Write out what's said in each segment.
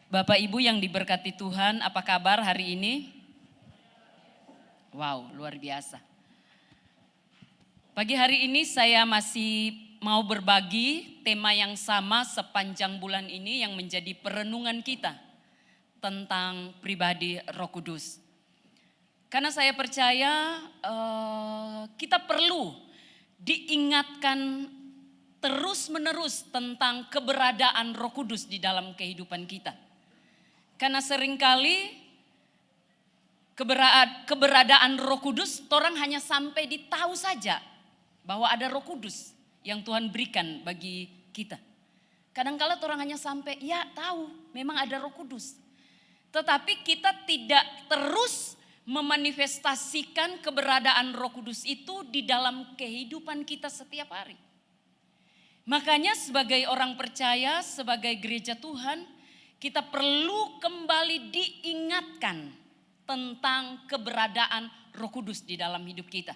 Bapak Ibu yang diberkati Tuhan, apa kabar hari ini? Wow, luar biasa. Pagi hari ini saya masih mau berbagi tema yang sama sepanjang bulan ini yang menjadi perenungan kita tentang pribadi Roh Kudus. Karena saya percaya kita perlu diingatkan terus-menerus tentang keberadaan Roh Kudus di dalam kehidupan kita. Karena seringkali keberadaan Roh Kudus, orang hanya sampai ditahu saja bahwa ada Roh Kudus yang Tuhan berikan bagi kita. Kadang-kala orang hanya sampai, ya tahu memang ada Roh Kudus. Tetapi kita tidak terus memanifestasikan keberadaan Roh Kudus itu di dalam kehidupan kita setiap hari. Makanya sebagai orang percaya, sebagai gereja Tuhan, kita perlu kembali diingatkan tentang keberadaan Roh Kudus di dalam hidup kita.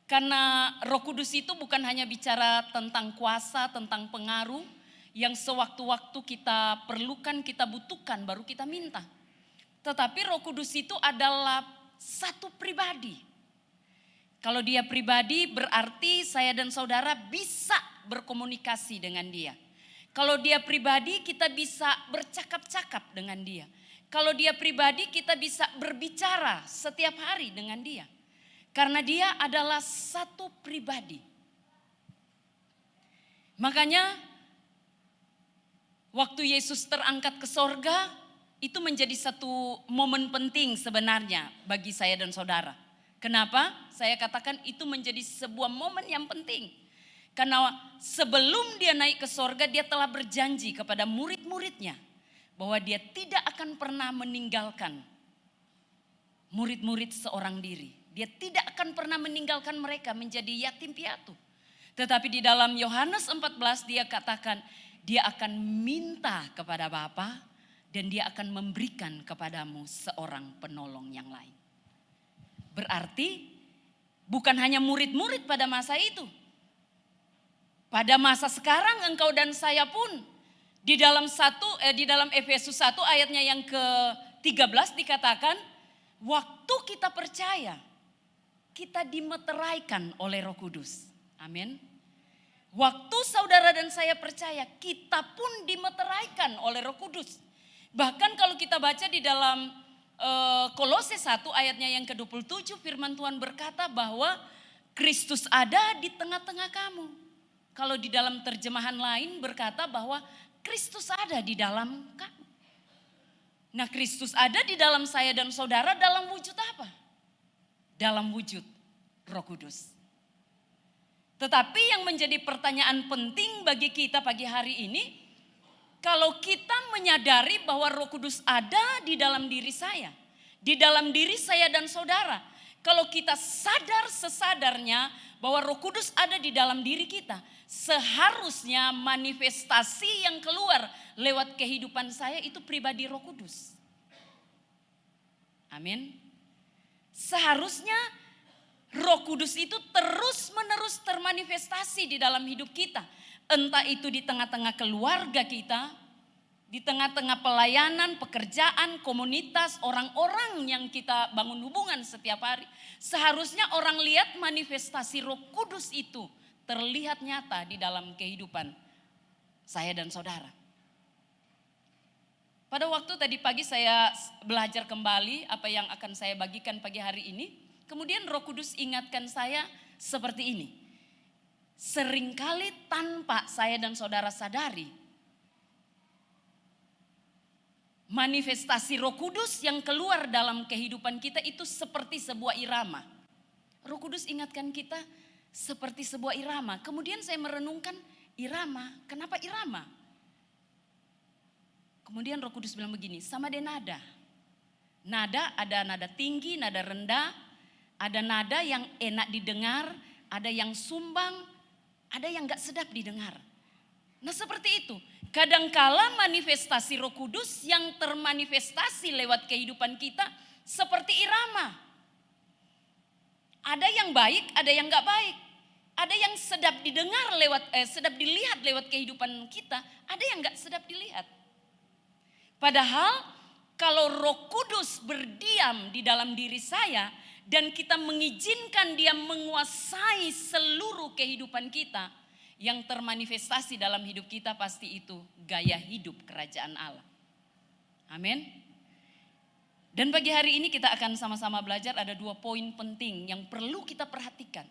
Karena Roh Kudus itu bukan hanya bicara tentang kuasa, tentang pengaruh yang sewaktu-waktu kita perlukan, kita butuhkan, baru kita minta. Tetapi Roh Kudus itu adalah satu pribadi. Kalau dia pribadi berarti saya dan saudara bisa berkomunikasi dengan dia. Kalau dia pribadi kita bisa bercakap-cakap dengan dia. Kalau dia pribadi kita bisa berbicara setiap hari dengan dia. Karena dia adalah satu pribadi. Makanya waktu Yesus terangkat ke sorga itu menjadi satu momen penting sebenarnya bagi saya dan saudara. Kenapa? Saya katakan itu menjadi sebuah momen yang penting. Karena sebelum dia naik ke sorga dia telah berjanji kepada murid-muridnya bahwa dia tidak akan pernah meninggalkan murid-murid seorang diri. Dia tidak akan pernah meninggalkan mereka menjadi yatim piatu. Tetapi di dalam Yohanes 14 dia katakan dia akan minta kepada Bapa dan dia akan memberikan kepadamu seorang penolong yang lain. Berarti bukan hanya murid-murid pada masa itu. Pada masa sekarang engkau dan saya pun di dalam Efesus 1 ayatnya yang ke-13 dikatakan waktu kita percaya kita dimeteraikan oleh Roh Kudus. Amin. Waktu saudara dan saya percaya kita pun dimeteraikan oleh Roh Kudus. Bahkan kalau kita baca di dalam Kolose 1 ayatnya yang ke-27 firman Tuhan berkata bahwa Kristus ada di tengah-tengah kamu. Kalau di dalam terjemahan lain berkata bahwa Kristus ada di dalam kamu. Nah, Kristus ada di dalam saya dan saudara dalam wujud apa? Dalam wujud Roh Kudus. Tetapi yang menjadi pertanyaan penting bagi kita pagi hari ini, kalau kita menyadari bahwa Roh Kudus ada di dalam diri saya, di dalam diri saya dan saudara, kalau kita sadar sesadarnya bahwa Roh Kudus ada di dalam diri kita, seharusnya manifestasi yang keluar lewat kehidupan saya itu pribadi Roh Kudus. Amin. Seharusnya Roh Kudus itu terus-menerus termanifestasi di dalam hidup kita. Entah itu di tengah-tengah keluarga kita, di tengah-tengah pelayanan, pekerjaan, komunitas, orang-orang yang kita bangun hubungan setiap hari. Seharusnya orang lihat manifestasi Roh Kudus itu terlihat nyata di dalam kehidupan saya dan saudara. Pada waktu tadi pagi saya belajar kembali apa yang akan saya bagikan pagi hari ini. Kemudian Roh Kudus ingatkan saya seperti ini. Seringkali tanpa saya dan saudara sadari, manifestasi Roh Kudus yang keluar dalam kehidupan kita itu seperti sebuah irama. Roh Kudus ingatkan kita seperti sebuah irama. Kemudian saya merenungkan irama. Kenapa irama? Kemudian Roh Kudus bilang begini, sama dengan nada. Nada ada nada tinggi, nada rendah. Ada nada yang enak didengar, ada yang sumbang, ada yang gak sedap didengar. Nah seperti itu. Kadangkala manifestasi Roh Kudus yang termanifestasi lewat kehidupan kita seperti irama. Ada yang baik, ada yang gak baik. Ada yang sedap didengar sedap dilihat lewat kehidupan kita, ada yang gak sedap dilihat. Padahal kalau Roh Kudus berdiam di dalam diri saya dan kita mengizinkan dia menguasai seluruh kehidupan kita, yang termanifestasi dalam hidup kita pasti itu gaya hidup kerajaan Allah. Amin. Dan pagi hari ini kita akan sama-sama belajar ada 2 poin penting yang perlu kita perhatikan.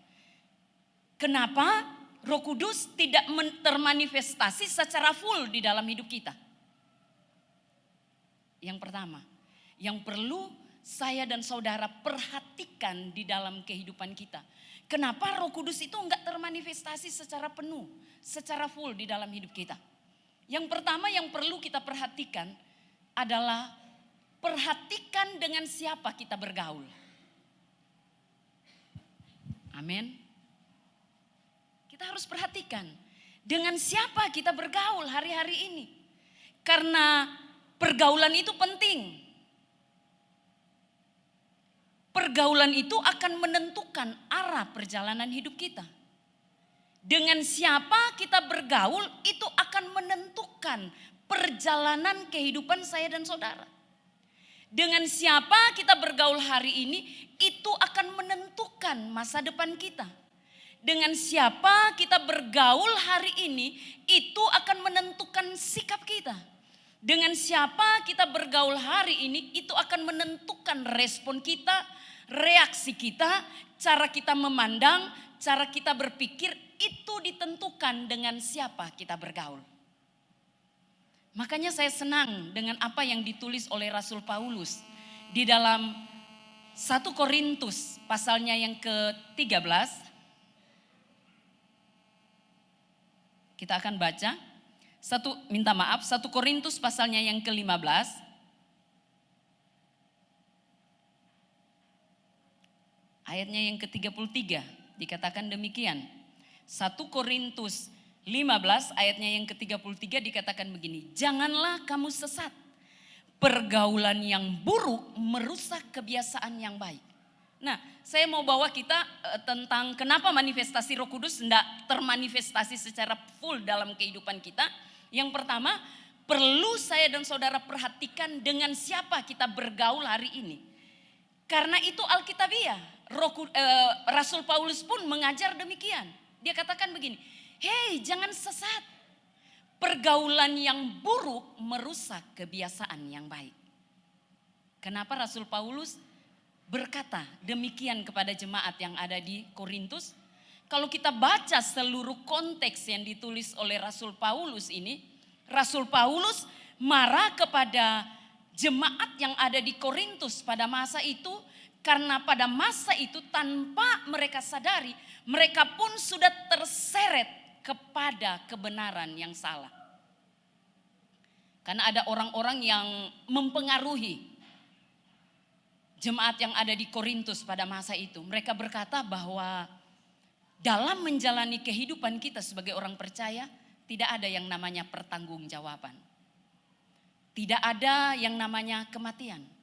Kenapa Roh Kudus tidak termanifestasi secara full di dalam hidup kita? Yang pertama, yang perlu saya dan saudara perhatikan di dalam kehidupan kita. Kenapa Roh Kudus itu enggak termanifestasi secara penuh, secara full di dalam hidup kita? Yang pertama yang perlu kita perhatikan adalah perhatikan dengan siapa kita bergaul. Amin. Kita harus perhatikan dengan siapa kita bergaul hari-hari ini. Karena pergaulan itu penting. Pergaulan itu akan menentukan arah perjalanan hidup kita. Dengan siapa kita bergaul itu akan menentukan perjalanan kehidupan saya dan saudara. Dengan siapa kita bergaul hari ini itu akan menentukan masa depan kita. Dengan siapa kita bergaul hari ini itu akan menentukan sikap kita. Dengan siapa kita bergaul hari ini itu akan menentukan respon kita, reaksi kita, cara kita memandang, cara kita berpikir itu ditentukan dengan siapa kita bergaul. Makanya saya senang dengan apa yang ditulis oleh Rasul Paulus di dalam 1 Korintus pasalnya yang ke-13. Kita akan baca 1 Korintus pasalnya yang ke-15. Ayatnya yang ke-33 dikatakan demikian. 1 Korintus 15 ayatnya yang ke-33 dikatakan begini. Janganlah kamu sesat. Pergaulan yang buruk merusak kebiasaan yang baik. Nah, saya mau bawa kita tentang kenapa manifestasi Roh Kudus tidak termanifestasi secara full dalam kehidupan kita. Yang pertama, perlu saya dan saudara perhatikan dengan siapa kita bergaul hari ini. Karena itu Alkitabiah. Rasul Paulus pun mengajar demikian. Dia katakan begini, hei jangan sesat. Pergaulan yang buruk merusak kebiasaan yang baik. Kenapa Rasul Paulus berkata demikian kepada jemaat yang ada di Korintus? Kalau kita baca seluruh konteks yang ditulis oleh Rasul Paulus ini, Rasul Paulus marah kepada jemaat yang ada di Korintus pada masa itu. Karena pada masa itu tanpa mereka sadari, mereka pun sudah terseret kepada kebenaran yang salah. Karena ada orang-orang yang mempengaruhi jemaat yang ada di Korintus pada masa itu. Mereka berkata bahwa dalam menjalani kehidupan kita sebagai orang percaya, tidak ada yang namanya pertanggungjawaban. Tidak ada yang namanya kematian.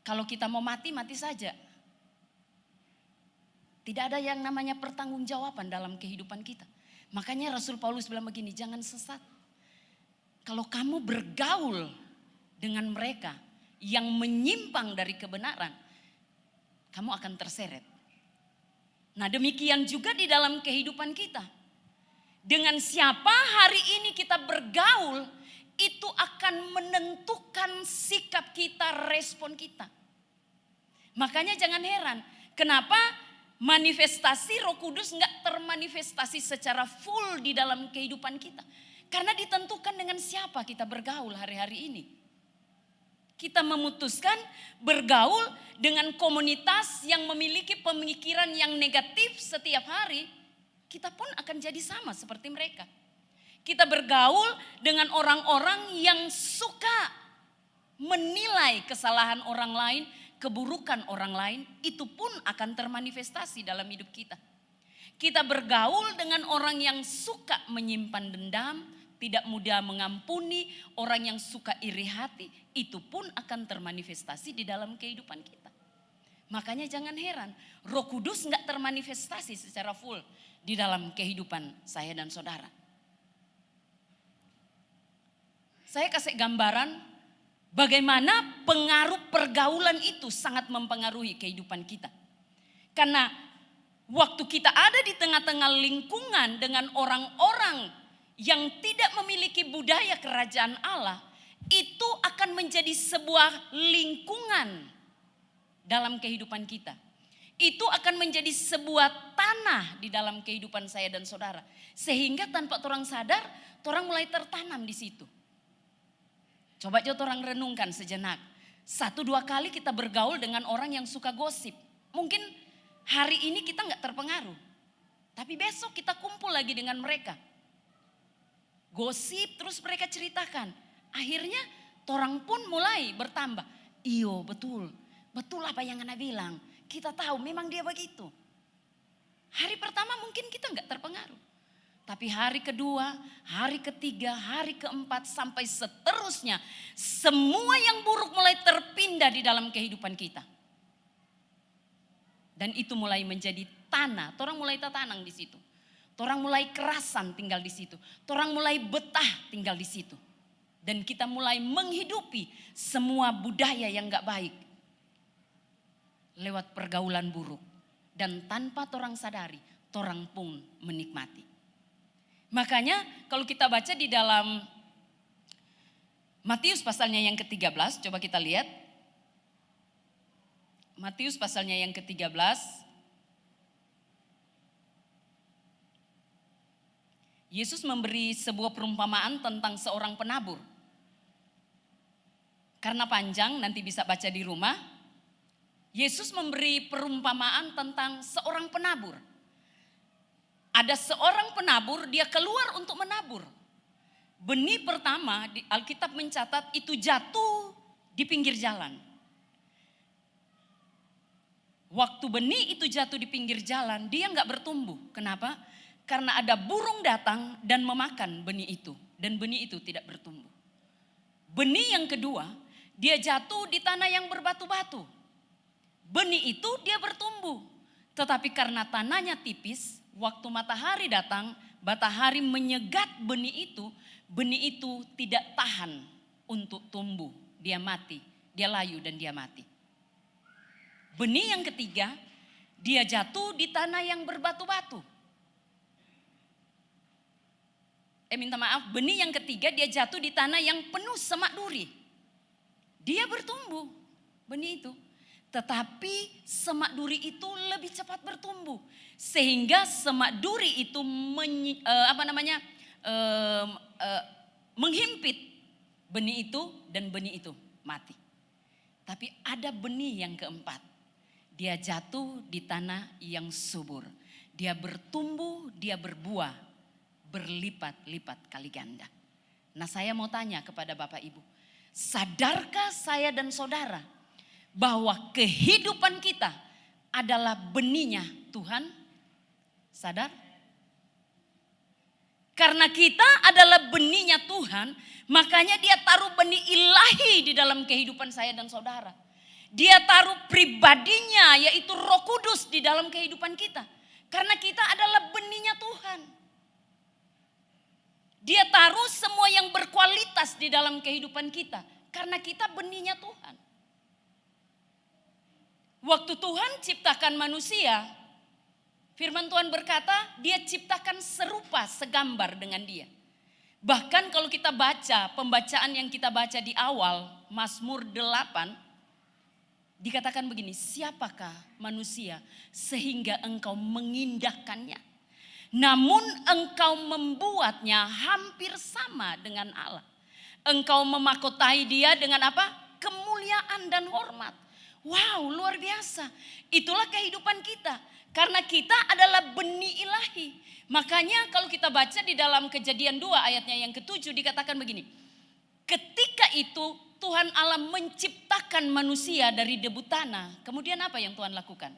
Kalau kita mau mati, mati saja. Tidak ada yang namanya pertanggungjawaban dalam kehidupan kita. Makanya Rasul Paulus bilang begini, jangan sesat. Kalau kamu bergaul dengan mereka yang menyimpang dari kebenaran, kamu akan terseret. Nah, demikian juga di dalam kehidupan kita. Dengan siapa hari ini kita bergaul, itu akan menentukan sikap kita, respon kita. Makanya jangan heran, kenapa manifestasi Roh Kudus enggak termanifestasi secara full di dalam kehidupan kita. Karena ditentukan dengan siapa kita bergaul hari-hari ini. Kita memutuskan bergaul dengan komunitas yang memiliki pemikiran yang negatif setiap hari, kita pun akan jadi sama seperti mereka. Kita bergaul dengan orang-orang yang suka menilai kesalahan orang lain, keburukan orang lain, itu pun akan termanifestasi dalam hidup kita. Kita bergaul dengan orang yang suka menyimpan dendam, tidak mudah mengampuni, orang yang suka iri hati, itu pun akan termanifestasi di dalam kehidupan kita. Makanya jangan heran, Roh Kudus enggak termanifestasi secara full di dalam kehidupan saya dan saudara. Saya kasih gambaran Bagaimana pengaruh pergaulan itu sangat mempengaruhi kehidupan kita. Karena waktu kita ada di tengah-tengah lingkungan dengan orang-orang yang tidak memiliki budaya kerajaan Allah, itu akan menjadi sebuah lingkungan dalam kehidupan kita. Itu akan menjadi sebuah tanah di dalam kehidupan saya dan saudara. Sehingga tanpa orang sadar, orang mulai tertanam di situ. Coba orang renungkan sejenak. 1-2 kali kita bergaul dengan orang yang suka gosip. Mungkin hari ini kita nggak terpengaruh. Tapi besok kita kumpul lagi dengan mereka. Gosip terus mereka ceritakan. Akhirnya orang pun mulai bertambah. Iyo betul. Betul apa yang Ana bilang. Kita tahu memang dia begitu. Hari pertama mungkin kita nggak terpengaruh. Tapi hari kedua, hari ketiga, hari keempat sampai seterusnya. Semua yang buruk mulai terpindah di dalam kehidupan kita. Dan itu mulai menjadi tanah. Orang mulai tertanam di situ. Orang mulai kerasan tinggal di situ. Orang mulai betah tinggal di situ. Dan kita mulai menghidupi semua budaya yang gak baik. Lewat pergaulan buruk. Dan tanpa orang sadari, orang pun menikmati. Makanya kalau kita baca di dalam Matius pasalnya yang ke-13, coba kita lihat. Matius pasalnya yang ke-13. Yesus memberi sebuah perumpamaan tentang seorang penabur. Karena panjang, nanti bisa baca di rumah. Yesus memberi perumpamaan tentang seorang penabur. Ada seorang penabur, dia keluar untuk menabur. Benih pertama, di Alkitab mencatat itu jatuh di pinggir jalan. Waktu benih itu jatuh di pinggir jalan, dia nggak bertumbuh. Kenapa? Karena ada burung datang dan memakan benih itu. Dan benih itu tidak bertumbuh. Benih yang kedua, dia jatuh di tanah yang berbatu-batu. Benih itu dia bertumbuh. Tetapi karena tanahnya tipis, waktu matahari datang, matahari menyegat benih itu tidak tahan untuk tumbuh. Dia mati, dia layu dan dia mati. Benih yang ketiga, dia jatuh di tanah yang berbatu-batu. Minta maaf, benih yang ketiga dia jatuh di tanah yang penuh semak duri. Dia bertumbuh, benih itu. Tetapi semak duri itu lebih cepat bertumbuh. Sehingga semak duri itu menghimpit benih itu dan benih itu mati. Tapi ada benih yang keempat. Dia jatuh di tanah yang subur. Dia bertumbuh, dia berbuah, berlipat-lipat kali ganda. Nah, saya mau tanya kepada Bapak Ibu. Sadarkah saya dan saudara bahwa kehidupan kita adalah benihnya Tuhan? Sadar? Karena kita adalah benihnya Tuhan, makanya dia taruh benih ilahi di dalam kehidupan saya dan saudara. Dia taruh pribadinya, yaitu Roh Kudus di dalam kehidupan kita. Karena kita adalah benihnya Tuhan. Dia taruh semua yang berkualitas di dalam kehidupan kita. Karena kita benihnya Tuhan. Waktu Tuhan ciptakan manusia, firman Tuhan berkata, dia ciptakan serupa, segambar dengan dia. Bahkan kalau kita baca, pembacaan yang kita baca di awal, Mazmur 8, dikatakan begini, siapakah manusia sehingga engkau mengindahkannya? Namun engkau membuatnya hampir sama dengan Allah. Engkau memakotai dia dengan apa? Kemuliaan dan hormat. Wow, luar biasa. Itulah kehidupan kita. Karena kita adalah benih ilahi. Makanya kalau kita baca di dalam Kejadian 2 ayatnya yang ke-7 dikatakan begini. Ketika itu Tuhan Allah menciptakan manusia dari debu tanah. Kemudian apa yang Tuhan lakukan?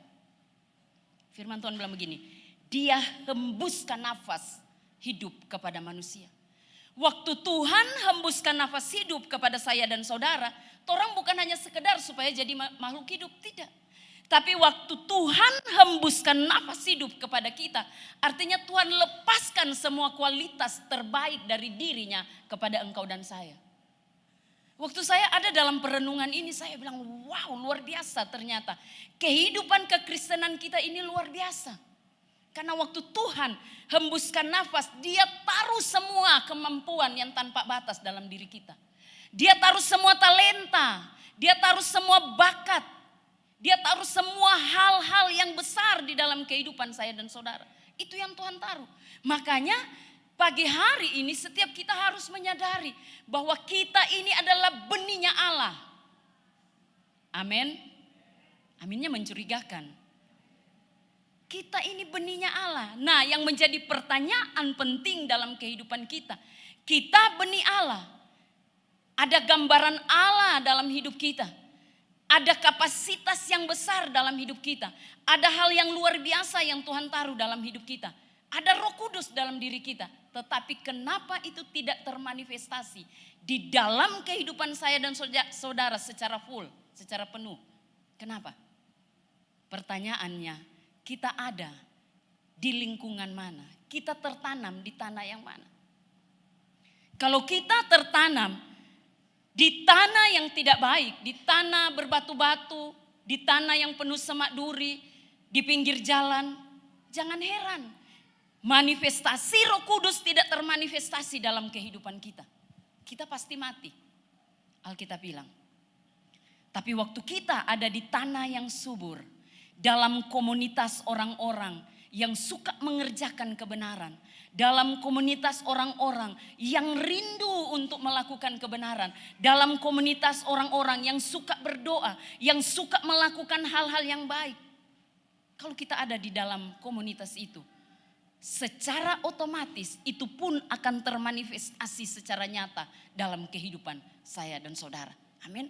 Firman Tuhan bilang begini. Dia hembuskan nafas hidup kepada manusia. Waktu Tuhan hembuskan nafas hidup kepada saya dan saudara, orang bukan hanya sekedar supaya jadi makhluk hidup, tidak. Tapi waktu Tuhan hembuskan nafas hidup kepada kita, artinya Tuhan lepaskan semua kualitas terbaik dari dirinya kepada engkau dan saya. Waktu saya ada dalam perenungan ini, saya bilang, wow, luar biasa ternyata. Kehidupan kekristenan kita ini luar biasa. Karena waktu Tuhan hembuskan nafas, dia taruh semua kemampuan yang tanpa batas dalam diri kita. Dia taruh semua talenta, dia taruh semua bakat, dia taruh semua hal-hal yang besar di dalam kehidupan saya dan saudara. Itu yang Tuhan taruh. Makanya pagi hari ini setiap kita harus menyadari bahwa kita ini adalah benihnya Allah. Amin. Aminnya mencurigakan. Kita ini benihnya Allah. Nah, yang menjadi pertanyaan penting dalam kehidupan kita. Kita benih Allah. Ada gambaran Allah dalam hidup kita. Ada kapasitas yang besar dalam hidup kita. Ada hal yang luar biasa yang Tuhan taruh dalam hidup kita. Ada Roh Kudus dalam diri kita. Tetapi kenapa itu tidak termanifestasi di dalam kehidupan saya dan saudara secara full, secara penuh? Kenapa? Pertanyaannya, kita ada di lingkungan mana? Kita tertanam di tanah yang mana? Kalau kita tertanam di tanah yang tidak baik, di tanah berbatu-batu, di tanah yang penuh semak duri, di pinggir jalan, jangan heran manifestasi Roh Kudus tidak termanifestasi dalam kehidupan kita. Kita pasti mati. Alkitab bilang. Tapi waktu kita ada di tanah yang subur, dalam komunitas orang-orang yang suka mengerjakan kebenaran, dalam komunitas orang-orang yang rindu untuk melakukan kebenaran, dalam komunitas orang-orang yang suka berdoa, yang suka melakukan hal-hal yang baik. Kalau kita ada di dalam komunitas itu, secara otomatis itu pun akan termanifestasi secara nyata dalam kehidupan saya dan saudara. Amin.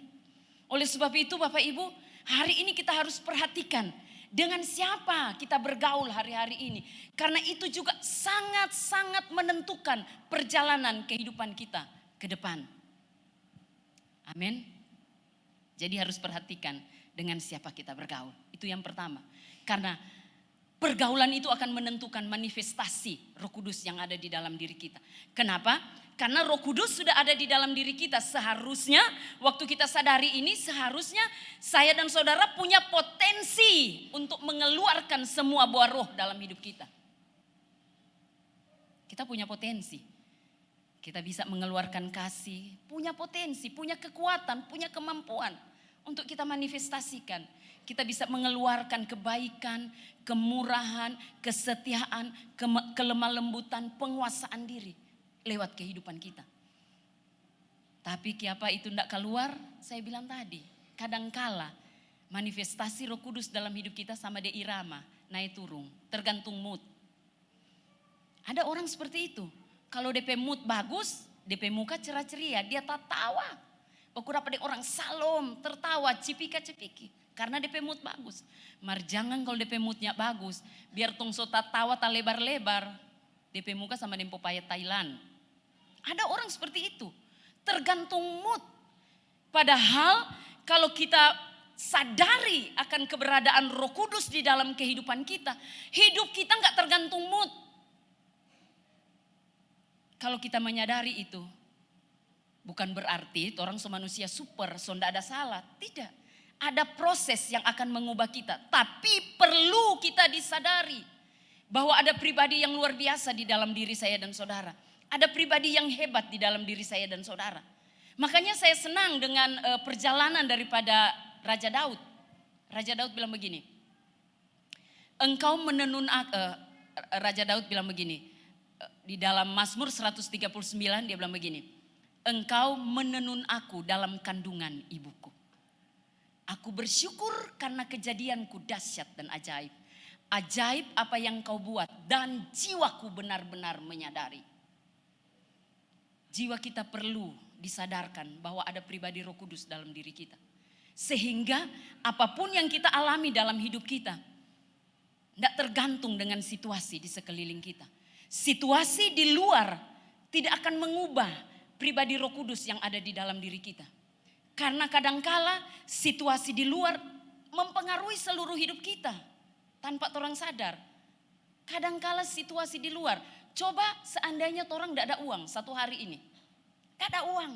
Oleh sebab itu Bapak Ibu, hari ini kita harus perhatikan dengan siapa kita bergaul hari-hari ini. Karena itu juga sangat-sangat menentukan perjalanan kehidupan kita ke depan. Amin. Jadi harus perhatikan dengan siapa kita bergaul. Itu yang pertama. Karena pergaulan itu akan menentukan manifestasi Roh Kudus yang ada di dalam diri kita. Kenapa? Karena Roh Kudus sudah ada di dalam diri kita. Seharusnya waktu kita sadari ini, seharusnya saya dan saudara punya potensi untuk mengeluarkan semua buah roh dalam hidup kita. Kita punya potensi. Kita bisa mengeluarkan kasih, punya potensi, punya kekuatan, punya kemampuan untuk kita manifestasikan. Kita bisa mengeluarkan kebaikan, kemurahan, kesetiaan, kelemah lembutan, penguasaan diri lewat kehidupan kita. Tapi kenapa itu tidak keluar? Saya bilang tadi, kadangkala manifestasi Roh Kudus dalam hidup kita sama dia irama, naik turun, tergantung mood. Ada orang seperti itu. Kalau DP mood bagus, DP muka cerah-ceria, dia tertawa. Beberapa orang salom, tertawa, cipika-cipiki. Karena DP mood bagus. Mar jangan kalau DP moodnya bagus, biar tong sota tawa tak lebar-lebar. DP muka sama dempo payet Thailand. Ada orang seperti itu. Tergantung mood. Padahal kalau kita sadari akan keberadaan Roh Kudus di dalam kehidupan kita, hidup kita nggak tergantung mood. Kalau kita menyadari itu, bukan berarti orang semanusia super, so ndak ada salah. Tidak. Ada proses yang akan mengubah kita. Tapi perlu kita disadari bahwa ada pribadi yang luar biasa di dalam diri saya dan saudara. Ada pribadi yang hebat di dalam diri saya dan saudara. Makanya saya senang dengan perjalanan daripada Raja Daud. Raja Daud bilang begini. Engkau menenun, Raja Daud bilang begini. Di dalam Mazmur 139 dia bilang begini. Engkau menenun aku dalam kandungan ibuku. Aku bersyukur karena kejadianku dahsyat dan ajaib. Ajaib apa yang kau buat dan jiwaku benar-benar menyadari. Jiwa kita perlu disadarkan bahwa ada pribadi Roh Kudus dalam diri kita. Sehingga apapun yang kita alami dalam hidup kita, tidak tergantung dengan situasi di sekeliling kita. Situasi di luar tidak akan mengubah pribadi Roh Kudus yang ada di dalam diri kita. Karena kadangkala situasi di luar mempengaruhi seluruh hidup kita tanpa orang sadar. Kadangkala situasi di luar, coba seandainya orang tidak ada uang satu hari ini. Tidak ada uang.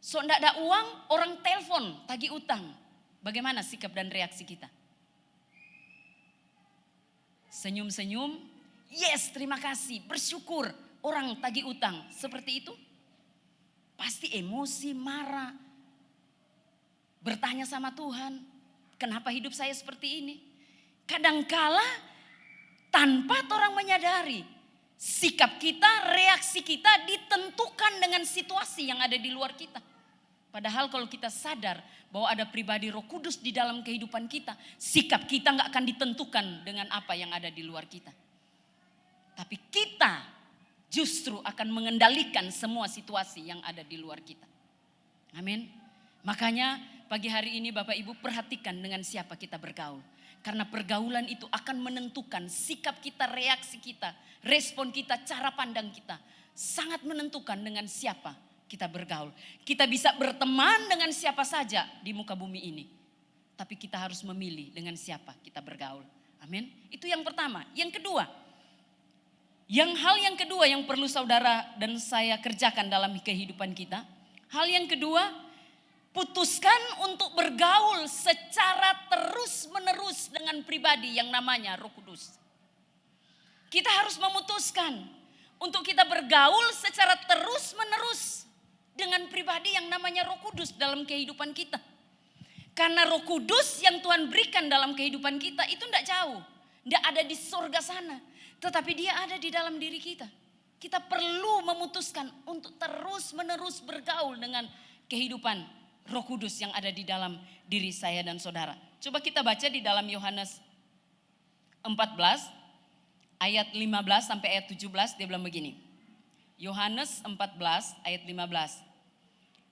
So enggak ada uang, orang telepon tagih utang. Bagaimana sikap dan reaksi kita? Senyum-senyum, yes terima kasih, bersyukur. Orang tagih utang, seperti itu? Pasti emosi, marah. Bertanya sama Tuhan, kenapa hidup saya seperti ini? Kadangkala tanpa orang menyadari, sikap kita, reaksi kita ditentukan dengan situasi yang ada di luar kita. Padahal kalau kita sadar bahwa ada pribadi Roh Kudus di dalam kehidupan kita, sikap kita gak akan ditentukan dengan apa yang ada di luar kita. Tapi kita justru akan mengendalikan semua situasi yang ada di luar kita. Amin. Makanya pagi hari ini Bapak Ibu perhatikan dengan siapa kita bergaul. Karena pergaulan itu akan menentukan sikap kita, reaksi kita, respon kita, cara pandang kita. Sangat menentukan dengan siapa kita bergaul. Kita bisa berteman dengan siapa saja di muka bumi ini. Tapi kita harus memilih dengan siapa kita bergaul. Amin. Itu yang pertama. Yang kedua. Hal yang kedua yang perlu saudara dan saya kerjakan dalam kehidupan kita. Hal yang kedua, putuskan untuk bergaul secara terus-menerus dengan pribadi yang namanya Roh Kudus. Kita harus memutuskan untuk kita bergaul secara terus-menerus dengan pribadi yang namanya Roh Kudus dalam kehidupan kita. Karena Roh Kudus yang Tuhan berikan dalam kehidupan kita itu tidak jauh. Tidak ada di surga sana. Tetapi dia ada di dalam diri kita. Kita perlu memutuskan untuk terus-menerus bergaul dengan kehidupan Roh Kudus yang ada di dalam diri saya dan saudara. Coba kita baca di dalam Yohanes 14 ayat 15 sampai ayat 17, dia bilang begini. Yohanes 14 ayat 15.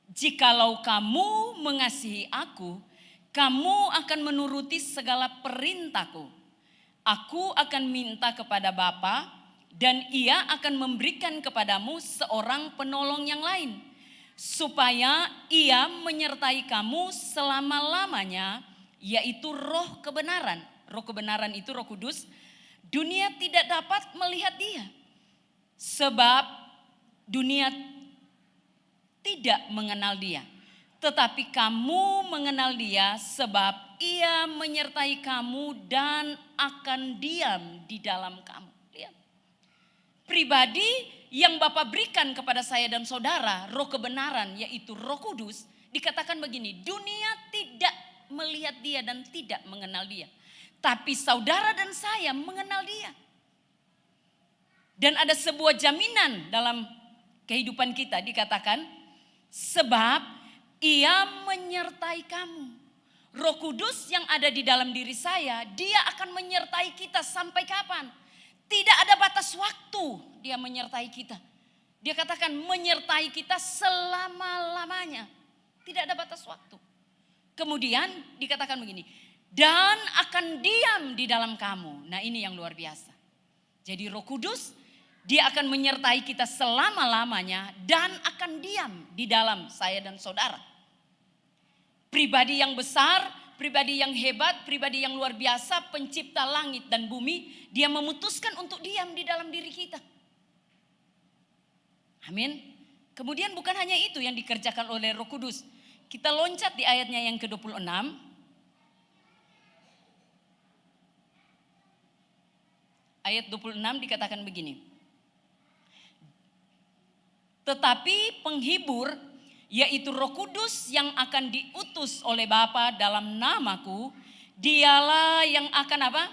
Jikalau kamu mengasihi aku, kamu akan menuruti segala perintahku. Aku akan minta kepada Bapa dan ia akan memberikan kepadamu seorang penolong yang lain. Supaya ia menyertai kamu selama-lamanya, yaitu roh kebenaran. Roh kebenaran itu Roh Kudus. Dunia tidak dapat melihat dia. Sebab dunia tidak mengenal dia. Tetapi kamu mengenal dia sebab ia menyertai kamu dan akan diam di dalam kamu. Lihat. Pribadi yang Bapa berikan kepada saya dan saudara, roh kebenaran yaitu Roh Kudus, dikatakan begini, dunia tidak melihat dia dan tidak mengenal dia. Tapi saudara dan saya mengenal dia. Dan ada sebuah jaminan dalam kehidupan kita, dikatakan, sebab ia menyertai kamu. Roh Kudus yang ada di dalam diri saya, dia akan menyertai kita sampai kapan? Tidak ada batas waktu dia menyertai kita. Dia katakan menyertai kita selama-lamanya. Tidak ada batas waktu. Kemudian dikatakan begini, dan akan diam di dalam kamu. Nah ini yang luar biasa. Jadi Roh Kudus, dia akan menyertai kita selama-lamanya dan akan diam di dalam saya dan saudara. Pribadi yang besar, pribadi yang hebat, pribadi yang luar biasa, pencipta langit dan bumi, dia memutuskan untuk diam di dalam diri kita. Amin. Kemudian bukan hanya itu yang dikerjakan oleh Roh Kudus. Kita loncat di ayatnya yang ke-26. Ayat 26 dikatakan begini. Tetapi penghibur, yaitu Roh Kudus yang akan diutus oleh Bapa dalam namaku, dialah yang akan apa?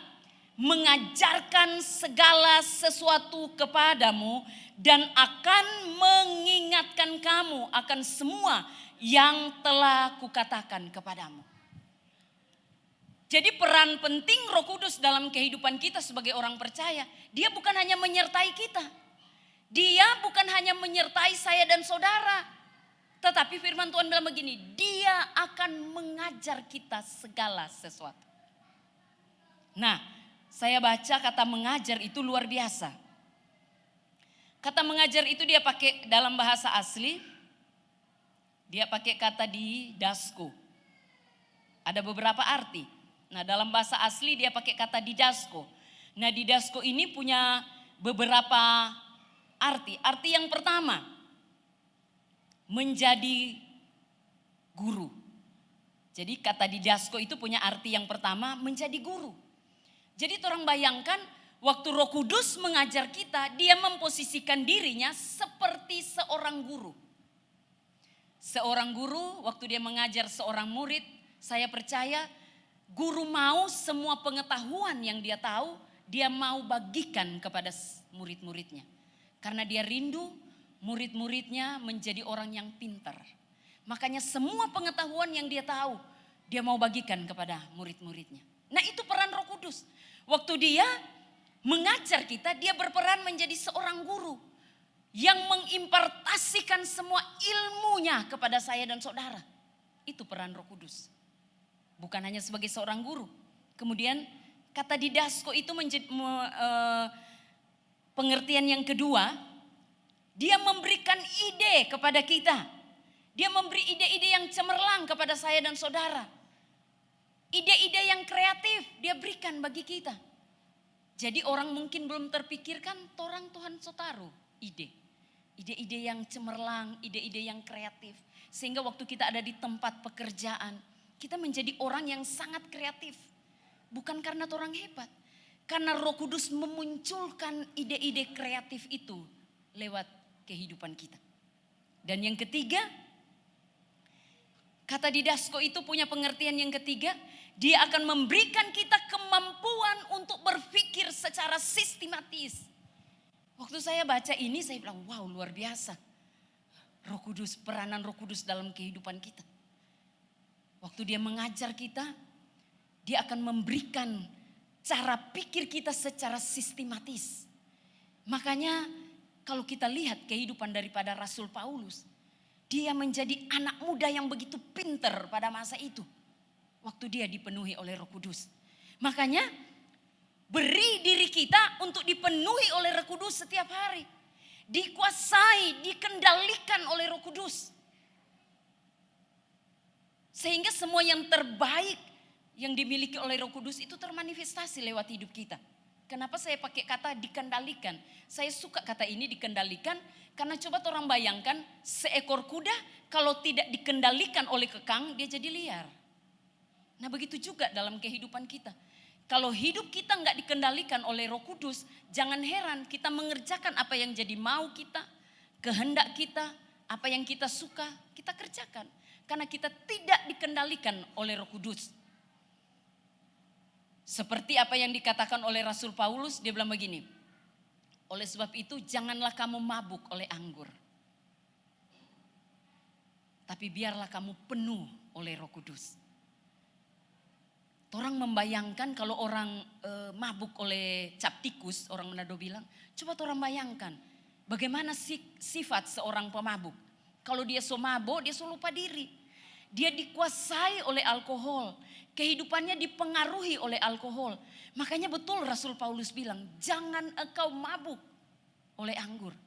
Mengajarkan segala sesuatu kepadamu dan akan mengingatkan kamu akan semua yang telah kukatakan kepadamu. Jadi peran penting Roh Kudus dalam kehidupan kita sebagai orang percaya, dia bukan hanya menyertai kita. Dia bukan hanya menyertai saya dan saudara. Tetapi firman Tuhan bilang begini, dia akan mengajar kita segala sesuatu. Nah, saya baca kata mengajar itu luar biasa. Kata mengajar itu dia pakai dalam bahasa asli, dia pakai kata didasko. Ada beberapa arti. Nah, dalam bahasa asli dia pakai kata didasko. Nah, didasko ini punya beberapa arti. Arti yang pertama, menjadi guru. Jadi kata didasko itu punya arti yang pertama, menjadi guru. Jadi orang bayangkan waktu Roh Kudus mengajar kita, dia memposisikan dirinya seperti seorang guru. Seorang guru waktu dia mengajar seorang murid, saya percaya guru mau semua pengetahuan yang dia tahu, dia mau bagikan kepada murid-muridnya. Karena dia rindu murid-muridnya menjadi orang yang pintar. Makanya semua pengetahuan yang dia tahu, dia mau bagikan kepada murid-muridnya. Nah itu peran Roh Kudus. Waktu dia mengajar kita, dia berperan menjadi seorang guru yang mengimpartasikan semua ilmunya kepada saya dan saudara. Itu peran Roh Kudus. Bukan hanya sebagai seorang guru. Kemudian kata didasko itu menjadi pengertian yang kedua, dia memberikan ide kepada kita. Dia memberi ide-ide yang cemerlang kepada saya dan saudara. Ide-ide yang kreatif dia berikan bagi kita. Jadi orang mungkin belum terpikirkan, orang Tuhan sotaru ide. Ide-ide yang cemerlang, ide-ide yang kreatif. Sehingga waktu kita ada di tempat pekerjaan, kita menjadi orang yang sangat kreatif. Bukan karena orang hebat. Karena Roh Kudus memunculkan ide-ide kreatif itu lewat kehidupan kita. Dan yang ketiga, kata didasko itu punya pengertian yang ketiga, dia akan memberikan kita kemampuan untuk berpikir secara sistematis. Waktu saya baca ini saya bilang, wow luar biasa. Roh Kudus, peranan Roh Kudus dalam kehidupan kita. Waktu dia mengajar kita, dia akan memberikan cara pikir kita secara sistematis. Makanya kalau kita lihat kehidupan daripada Rasul Paulus, dia menjadi anak muda yang begitu pintar pada masa itu. Waktu dia dipenuhi oleh Roh Kudus. Makanya beri diri kita untuk dipenuhi oleh Roh Kudus setiap hari. Dikuasai, dikendalikan oleh Roh Kudus. Sehingga semua yang terbaik yang dimiliki oleh Roh Kudus itu termanifestasi lewat hidup kita. Kenapa saya pakai kata dikendalikan? Saya suka kata ini dikendalikan karena coba orang bayangkan seekor kuda kalau tidak dikendalikan oleh kekang dia jadi liar. Nah begitu juga dalam kehidupan kita. Kalau hidup kita nggak dikendalikan oleh Roh Kudus, jangan heran kita mengerjakan apa yang jadi mau kita, kehendak kita, apa yang kita suka, kita kerjakan. Karena kita tidak dikendalikan oleh Roh Kudus. Seperti apa yang dikatakan oleh Rasul Paulus, dia bilang begini. Oleh sebab itu janganlah kamu mabuk oleh anggur. Tapi biarlah kamu penuh oleh Roh Kudus. Orang membayangkan kalau orang mabuk oleh cap tikus, orang Manado bilang, coba orang bayangkan bagaimana sifat seorang pemabuk. Kalau dia so mabuk, dia so lupa diri. Dia dikuasai oleh alkohol, kehidupannya dipengaruhi oleh alkohol. Makanya betul Rasul Paulus bilang, jangan engkau mabuk oleh anggur.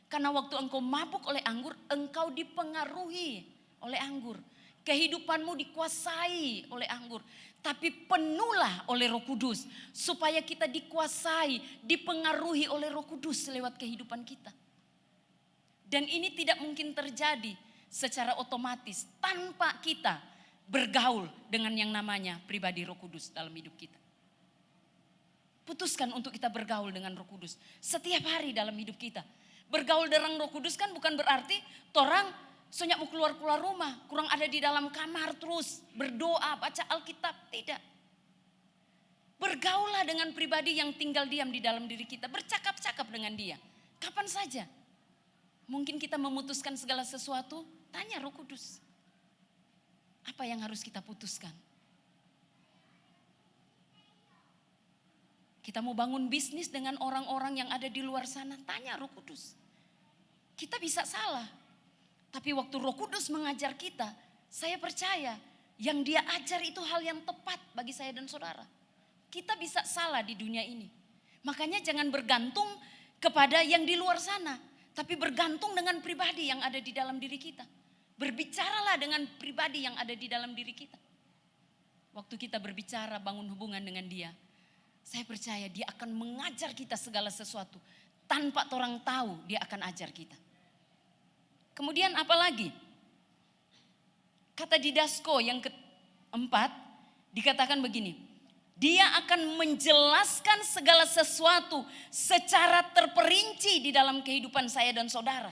Karena waktu engkau mabuk oleh anggur, engkau dipengaruhi oleh anggur. Kehidupanmu dikuasai oleh anggur. Tapi penuhlah oleh Roh Kudus. Supaya kita dikuasai, dipengaruhi oleh Roh Kudus lewat kehidupan kita. Dan ini tidak mungkin terjadi secara otomatis tanpa kita bergaul dengan yang namanya pribadi Roh Kudus dalam hidup kita. Putuskan untuk kita bergaul dengan Roh Kudus setiap hari dalam hidup kita. Bergaul dengan Roh Kudus kan bukan berarti orang sonyak mau keluar rumah, kurang ada di dalam kamar terus berdoa, baca Alkitab, tidak. Bergaulah dengan pribadi yang tinggal diam di dalam diri kita, bercakap-cakap dengan dia. Kapan saja. Mungkin kita memutuskan segala sesuatu, tanya Roh Kudus. Apa yang harus kita putuskan? Kita mau bangun bisnis dengan orang-orang yang ada di luar sana, tanya Roh Kudus. Kita bisa salah. Tapi waktu Roh Kudus mengajar kita, saya percaya yang dia ajar itu hal yang tepat bagi saya dan saudara. Kita bisa salah di dunia ini. Makanya jangan bergantung kepada yang di luar sana. Tapi bergantung dengan pribadi yang ada di dalam diri kita. Berbicaralah dengan pribadi yang ada di dalam diri kita. Waktu kita berbicara bangun hubungan dengan dia, saya percaya dia akan mengajar kita segala sesuatu. Tanpa orang tahu dia akan ajar kita. Kemudian apa lagi? Kata Didasko yang keempat dikatakan begini. Dia akan menjelaskan segala sesuatu secara terperinci di dalam kehidupan saya dan saudara.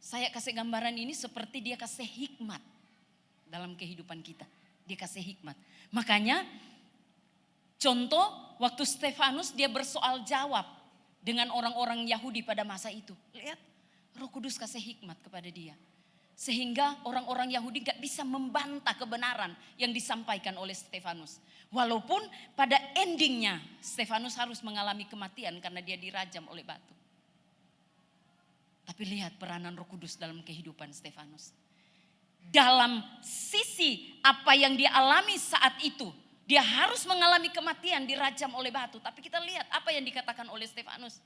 Saya kasih gambaran ini seperti dia kasih hikmat dalam kehidupan kita. Dia kasih hikmat. Makanya contoh waktu Stefanus dia bersoal jawab dengan orang-orang Yahudi pada masa itu. Lihat, Roh Kudus kasih hikmat kepada dia. Sehingga orang-orang Yahudi gak bisa membantah kebenaran yang disampaikan oleh Stefanus. Walaupun pada endingnya Stefanus harus mengalami kematian karena dia dirajam oleh batu. Tapi lihat peranan Roh Kudus dalam kehidupan Stefanus. Dalam sisi apa yang dia alami saat itu. Dia harus mengalami kematian, dirajam oleh batu. Tapi kita lihat apa yang dikatakan oleh Stefanus.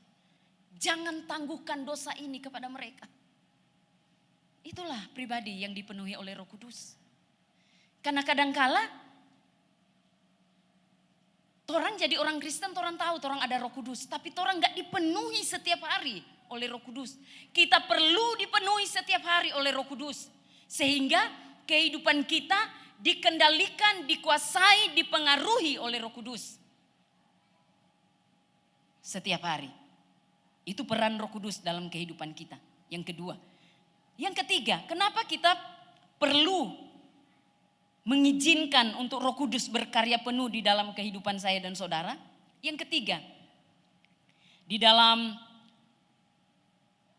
Jangan tangguhkan dosa ini kepada mereka. Itulah pribadi yang dipenuhi oleh Roh Kudus. Karena kadangkala orang jadi orang Kristen, orang tahu orang ada Roh Kudus. Tapi orang gak dipenuhi setiap hari oleh Roh Kudus. Kita perlu dipenuhi setiap hari oleh Roh Kudus. Sehingga kehidupan kita dikendalikan, dikuasai, dipengaruhi oleh Roh Kudus. Setiap hari. Itu peran Roh Kudus dalam kehidupan kita. Yang kedua. Yang ketiga, kenapa kita perlu mengizinkan untuk Roh Kudus berkarya penuh di dalam kehidupan saya dan saudara? Yang ketiga, di dalam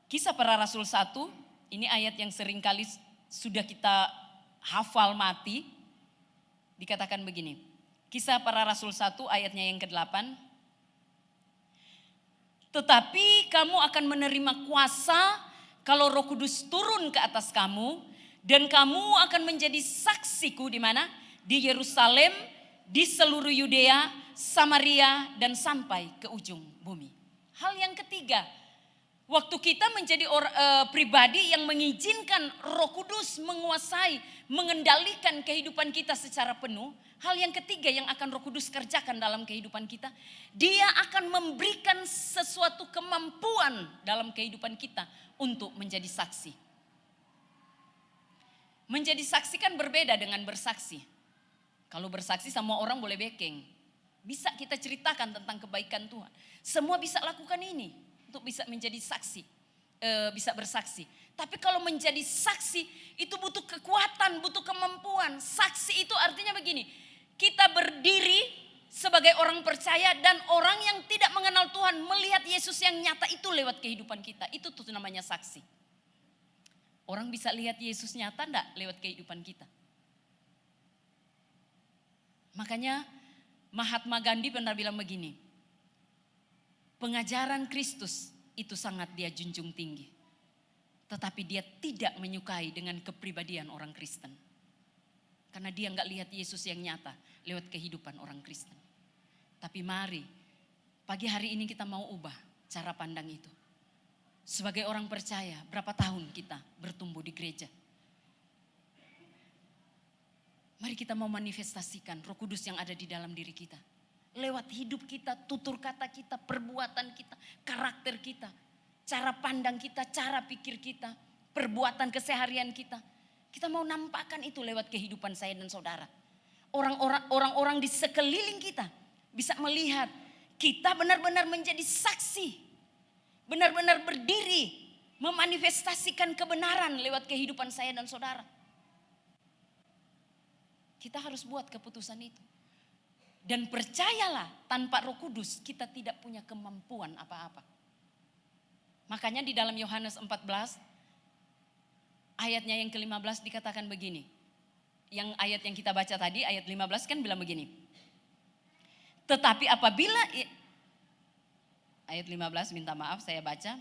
Kisah Para Rasul 1, ini ayat yang seringkali sudah kita hafal mati. Dikatakan begini, Kisah Para Rasul 1 ayatnya yang ke-8. Tetapi kamu akan menerima kuasa kalau Roh Kudus turun ke atas kamu, dan kamu akan menjadi saksiku di mana? Di Yerusalem, di seluruh Yudea, Samaria, dan sampai ke ujung bumi. Hal yang ketiga, waktu kita menjadi pribadi yang mengizinkan Roh Kudus menguasai, mengendalikan kehidupan kita secara penuh. Hal yang ketiga yang akan Roh Kudus kerjakan dalam kehidupan kita. Dia akan memberikan sesuatu kemampuan dalam kehidupan kita untuk menjadi saksi. Menjadi saksi kan berbeda dengan bersaksi. Kalau bersaksi semua orang boleh bekeng. Bisa kita ceritakan tentang kebaikan Tuhan. Semua bisa lakukan ini untuk bisa menjadi saksi. Bisa bersaksi. Tapi kalau menjadi saksi itu butuh kekuatan, butuh kemampuan. Saksi itu artinya begini. Kita berdiri sebagai orang percaya dan orang yang tidak mengenal Tuhan melihat Yesus yang nyata itu lewat kehidupan kita. Itu tuh namanya saksi. Orang bisa lihat Yesus nyata enggak lewat kehidupan kita. Makanya Mahatma Gandhi pernah bilang begini. Pengajaran Kristus itu sangat dia junjung tinggi. Tetapi dia tidak menyukai dengan kepribadian orang Kristen. Karena dia enggak lihat Yesus yang nyata lewat kehidupan orang Kristen. Tapi mari pagi hari ini kita mau ubah cara pandang itu. Sebagai orang percaya, berapa tahun kita bertumbuh di gereja? Mari kita mau manifestasikan Roh Kudus yang ada di dalam diri kita. Lewat hidup kita, tutur kata kita, perbuatan kita, karakter kita, cara pandang kita, cara pikir kita, perbuatan keseharian kita. Kita mau nampakkan itu lewat kehidupan saya dan saudara. Orang-orang di sekeliling kita bisa melihat kita benar-benar menjadi saksi. Benar-benar berdiri memanifestasikan kebenaran lewat kehidupan saya dan saudara. Kita harus buat keputusan itu. Dan percayalah tanpa Roh Kudus kita tidak punya kemampuan apa-apa. Makanya di dalam Yohanes 14 ayatnya yang ke-15 dikatakan begini. Yang ayat yang kita baca tadi ayat 15 kan bilang begini. Tetapi apabila ayat 15 minta maaf saya baca.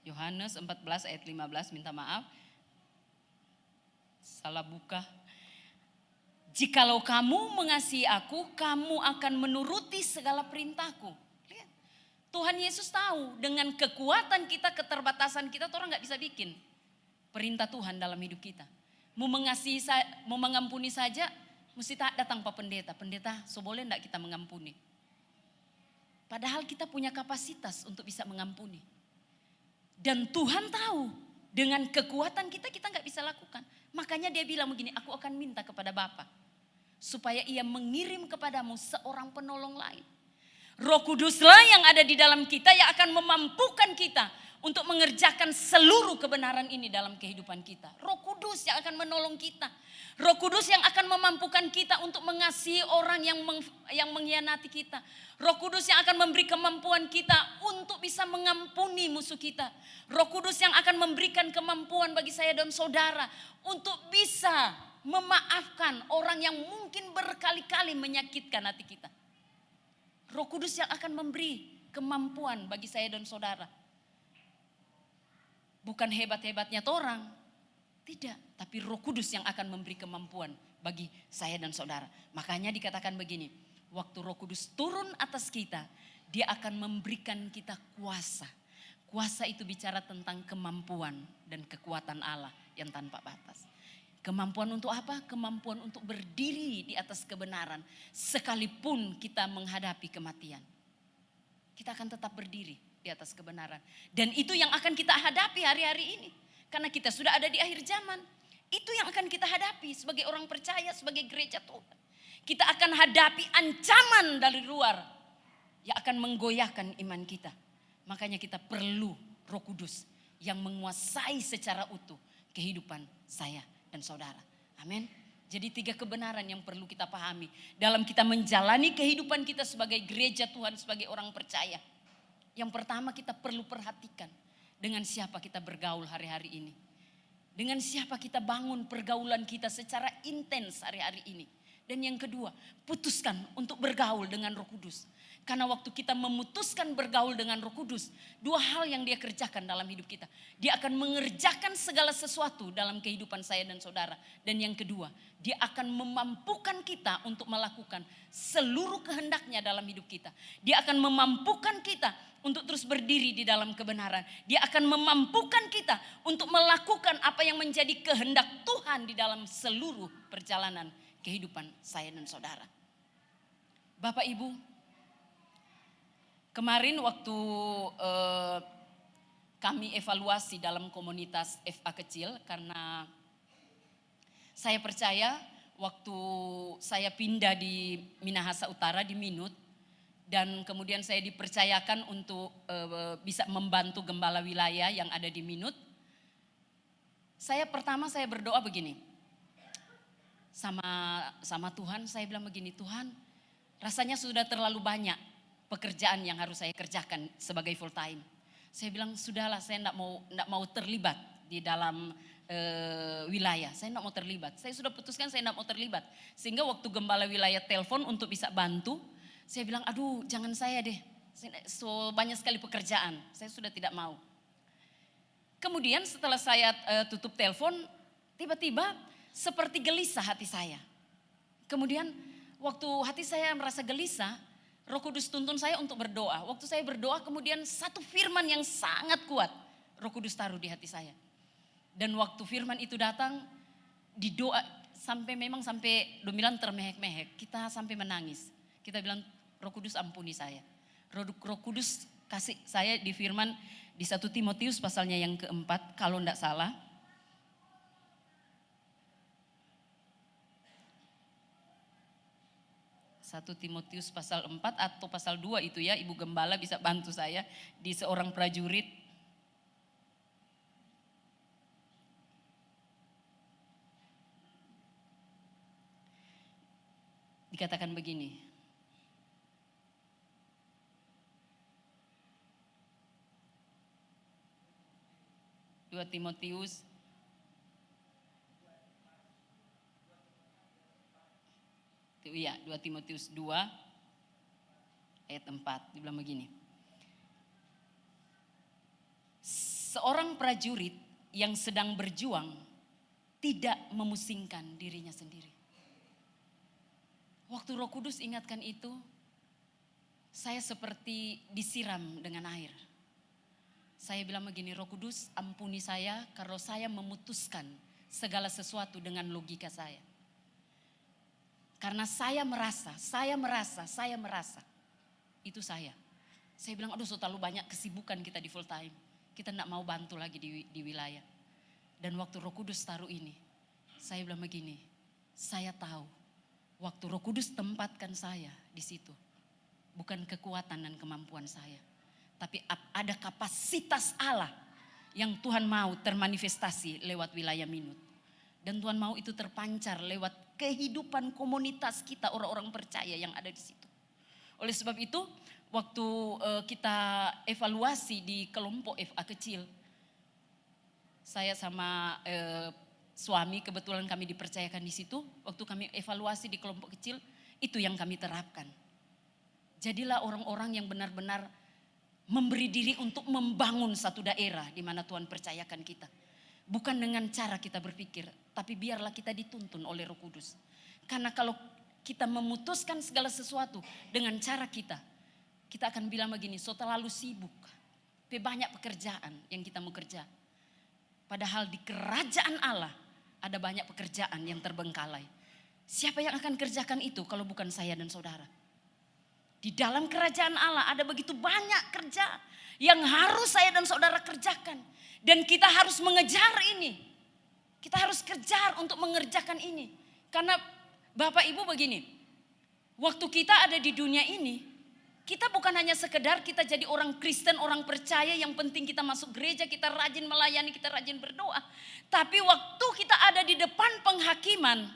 Yohanes 14 ayat 15 minta maaf. Salah buka. Jikalau kamu mengasihi aku, kamu akan menuruti segala perintahku. Lihat. Tuhan Yesus tahu dengan kekuatan kita, keterbatasan kita, orang gak bisa bikin. perintah Tuhan dalam hidup kita. Mau mengasihi, mau mengampuni saja, mesti tak datang Pak Pendeta. Pendeta, so boleh enggak kita mengampuni? Padahal kita punya kapasitas untuk bisa mengampuni. Dan Tuhan tahu dengan kekuatan kita nggak bisa lakukan. Makanya dia bilang begini, aku akan minta kepada Bapa supaya ia mengirim kepadamu seorang penolong lain. Roh Kuduslah yang ada di dalam kita yang akan memampukan kita untuk mengerjakan seluruh kebenaran ini dalam kehidupan kita. Roh Kudus yang akan menolong kita. Roh Kudus yang akan memampukan kita untuk mengasihi orang yang mengkhianati kita. Roh Kudus yang akan memberi kemampuan kita untuk bisa mengampuni musuh kita. Roh Kudus yang akan memberikan kemampuan bagi saya dan saudara untuk bisa memaafkan orang yang mungkin berkali-kali menyakitkan hati kita. Roh Kudus yang akan memberi kemampuan bagi saya dan saudara. Bukan hebat-hebatnya orang, tidak. Tapi Roh Kudus yang akan memberi kemampuan bagi saya dan saudara. Makanya dikatakan begini, waktu Roh Kudus turun atas kita, dia akan memberikan kita kuasa. Kuasa itu bicara tentang kemampuan dan kekuatan Allah yang tanpa batas. Kemampuan untuk apa? Kemampuan untuk berdiri di atas kebenaran. Sekalipun kita menghadapi kematian. Kita akan tetap berdiri di atas kebenaran. Dan itu yang akan kita hadapi hari-hari ini. Karena kita sudah ada di akhir zaman. Itu yang akan kita hadapi sebagai orang percaya, sebagai gereja Tuhan. Kita akan hadapi ancaman dari luar yang akan menggoyahkan iman kita. Makanya kita perlu Roh Kudus yang menguasai secara utuh kehidupan saya dan saudara. Amin. Jadi 3 kebenaran yang perlu kita pahami dalam kita menjalani kehidupan kita sebagai gereja Tuhan, sebagai orang percaya. Yang pertama, kita perlu perhatikan dengan siapa kita bergaul hari-hari ini. Dengan siapa kita bangun pergaulan kita secara intens hari-hari ini. Dan yang kedua, putuskan untuk bergaul dengan Roh Kudus. Karena waktu kita memutuskan bergaul dengan Roh Kudus, 2 hal yang dia kerjakan dalam hidup kita. Dia akan mengerjakan segala sesuatu dalam kehidupan saya dan saudara. Dan yang kedua, dia akan memampukan kita untuk melakukan seluruh kehendaknya dalam hidup kita. Dia akan memampukan kita untuk terus berdiri di dalam kebenaran. Dia akan memampukan kita untuk melakukan apa yang menjadi kehendak Tuhan di dalam seluruh perjalanan kehidupan saya dan saudara. Bapak Ibu, kemarin waktu kami evaluasi dalam komunitas FA kecil, karena saya percaya waktu saya pindah di Minahasa Utara di Minut, dan kemudian saya dipercayakan untuk bisa membantu gembala wilayah yang ada di Minut. Pertama saya berdoa begini, sama Tuhan, saya bilang begini, Tuhan, rasanya sudah terlalu banyak pekerjaan yang harus saya kerjakan sebagai full time. Saya bilang sudahlah, saya enggak mau terlibat di dalam wilayah. Saya enggak mau terlibat. Saya sudah putuskan saya enggak mau terlibat. Sehingga waktu gembala wilayah telepon untuk bisa bantu, saya bilang aduh jangan saya deh. So banyak sekali pekerjaan. Saya sudah tidak mau. Kemudian setelah saya tutup telepon, tiba-tiba seperti gelisah hati saya. Kemudian waktu hati saya merasa gelisah, Roh Kudus tuntun saya untuk berdoa. Waktu saya berdoa, kemudian satu firman yang sangat kuat Roh Kudus taruh di hati saya. Dan waktu firman itu datang, di doa sampai domilan termehek-mehek, kita sampai menangis. Kita bilang, Roh Kudus ampuni saya. Roh Kudus kasih saya di firman di 1 Timotius pasalnya yang keempat, kalau enggak salah. 1 Timotius pasal 4 atau pasal 2 itu ya, Ibu Gembala bisa bantu saya di seorang prajurit. Dikatakan begini. Dua Timotius Iya, 2 Timotius 2 ayat 4 dibilang begini. Seorang prajurit yang sedang berjuang tidak memusingkan dirinya sendiri. Waktu Roh Kudus ingatkan itu, saya seperti disiram dengan air. Saya bilang begini, Roh Kudus ampuni saya kalau saya memutuskan segala sesuatu dengan logika saya. Karena saya merasa. Itu saya. Saya bilang, aduh terlalu banyak kesibukan kita di full time. Kita tidak mau bantu lagi di wilayah. Dan waktu Roh Kudus taruh ini, saya bilang begini, saya tahu waktu Roh Kudus tempatkan saya di situ. Bukan kekuatan dan kemampuan saya. Tapi ada kapasitas Allah yang Tuhan mau termanifestasi lewat wilayah Minut. Dan Tuhan mau itu terpancar lewat kehidupan komunitas kita, orang-orang percaya yang ada di situ. Oleh sebab itu, waktu kita evaluasi di kelompok FA kecil, saya sama suami kebetulan kami dipercayakan di situ. Waktu kami evaluasi di kelompok kecil, itu yang kami terapkan. Jadilah orang-orang yang benar-benar memberi diri untuk membangun satu daerah di mana Tuhan percayakan kita. Bukan dengan cara kita berpikir, tapi biarlah kita dituntun oleh Roh Kudus. Karena kalau kita memutuskan segala sesuatu dengan cara kita akan bilang begini, so terlalu sibuk, banyak pekerjaan yang kita mau kerja. Padahal di kerajaan Allah ada banyak pekerjaan yang terbengkalai. Siapa yang akan kerjakan itu kalau bukan saya dan saudara? Di dalam kerajaan Allah ada begitu banyak kerja yang harus saya dan saudara kerjakan. Dan kita harus mengejar ini. Kita harus kejar untuk mengerjakan ini. Karena Bapak Ibu begini, waktu kita ada di dunia ini, kita bukan hanya sekedar kita jadi orang Kristen, orang percaya, yang penting kita masuk gereja, kita rajin melayani, kita rajin berdoa. Tapi waktu kita ada di depan penghakiman,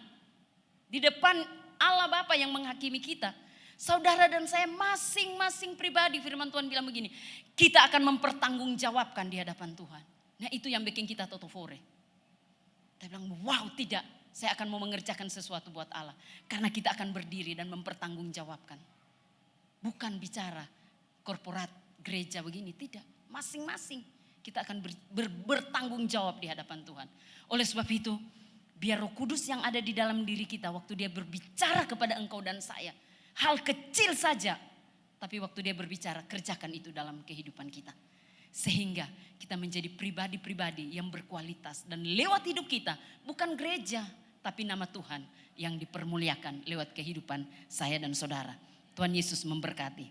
di depan Allah Bapa yang menghakimi kita, saudara dan saya masing-masing pribadi, firman Tuhan bilang begini, kita akan mempertanggungjawabkan di hadapan Tuhan. Nah itu yang bikin kita totofore. Kita bilang wow tidak, saya akan mau mengerjakan sesuatu buat Allah. Karena kita akan berdiri dan mempertanggungjawabkan. Bukan bicara korporat gereja begini, tidak. Masing-masing kita akan bertanggung jawab di hadapan Tuhan. Oleh sebab itu, biar Roh Kudus yang ada di dalam diri kita waktu dia berbicara kepada engkau dan saya, hal kecil saja, tapi waktu dia berbicara, kerjakan itu dalam kehidupan kita. Sehingga kita menjadi pribadi-pribadi yang berkualitas. Dan lewat hidup kita, bukan gereja, tapi nama Tuhan yang dipermuliakan lewat kehidupan saya dan saudara. Tuhan Yesus memberkati.